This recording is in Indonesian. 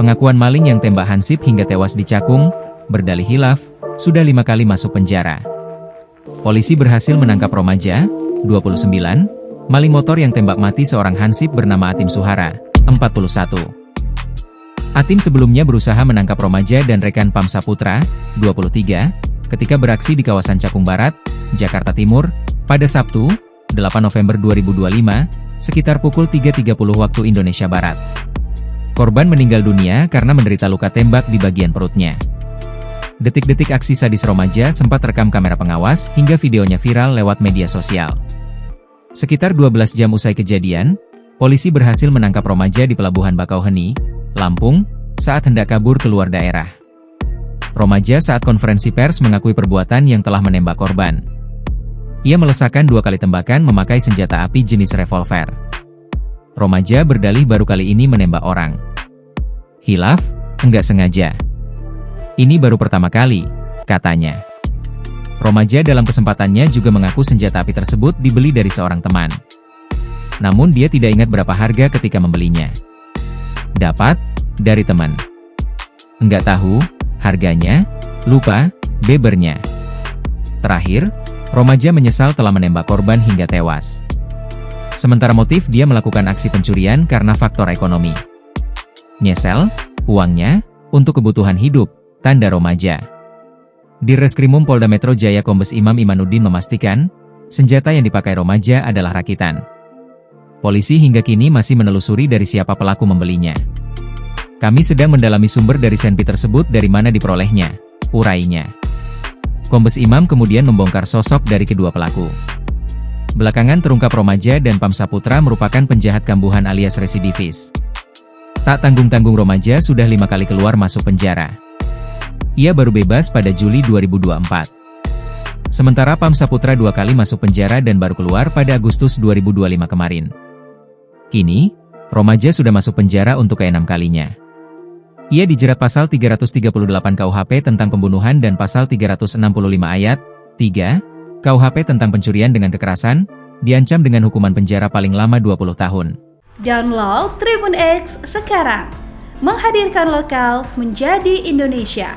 Pengakuan maling yang tembak Hansip hingga tewas di Cakung, berdalih hilaf, sudah 5 kali masuk penjara. Polisi berhasil menangkap remaja, 29, maling motor yang tembak mati seorang Hansip bernama Atim Suhara, 41. Atim sebelumnya berusaha menangkap remaja dan rekan Pam Saputra, 23, ketika beraksi di kawasan Cakung Barat, Jakarta Timur, pada Sabtu, 8 November 2025, sekitar pukul 3.30 waktu Indonesia Barat. Korban meninggal dunia karena menderita luka tembak di bagian perutnya. Detik-detik aksi sadis remaja sempat rekam kamera pengawas hingga videonya viral lewat media sosial. Sekitar 12 jam usai kejadian, polisi berhasil menangkap remaja di Pelabuhan Bakauheni, Lampung, saat hendak kabur keluar daerah. Remaja saat konferensi pers mengakui perbuatan yang telah menembak korban. Ia melesakkan 2 kali tembakan memakai senjata api jenis revolver. Remaja berdalih baru kali ini menembak orang. Hilaf, enggak sengaja. Ini baru pertama kali, katanya. Remaja dalam kesempatannya juga mengaku senjata api tersebut dibeli dari seorang teman. Namun dia tidak ingat berapa harga ketika membelinya. Dapat, dari teman. Enggak tahu, harganya, lupa, bebernya. Terakhir, remaja menyesal telah menembak korban hingga tewas. Sementara motif dia melakukan aksi pencurian karena faktor ekonomi. Nyesel, uangnya, untuk kebutuhan hidup, tanda remaja. Di Reskrimum Polda Metro Jaya Kombes Imam Imanuddin memastikan, senjata yang dipakai remaja adalah rakitan. Polisi hingga kini masih menelusuri dari siapa pelaku membelinya. Kami sedang mendalami sumber dari senpi tersebut dari mana diperolehnya, urainya. Kombes Imam kemudian membongkar sosok dari kedua pelaku. Belakangan terungkap remaja dan Pam Saputra merupakan penjahat kambuhan alias residivis. Tak tanggung-tanggung remaja sudah 5 kali keluar masuk penjara. Ia baru bebas pada Juli 2024. Sementara Pam Saputra 2 kali masuk penjara dan baru keluar pada Agustus 2025 kemarin. Kini, remaja sudah masuk penjara untuk ke-6 kalinya. Ia dijerat pasal 338 KUHP tentang pembunuhan dan pasal 365 ayat 3 KUHP tentang pencurian dengan kekerasan, diancam dengan hukuman penjara paling lama 20 tahun. Download Tribun X sekarang, menghadirkan lokal menjadi Indonesia.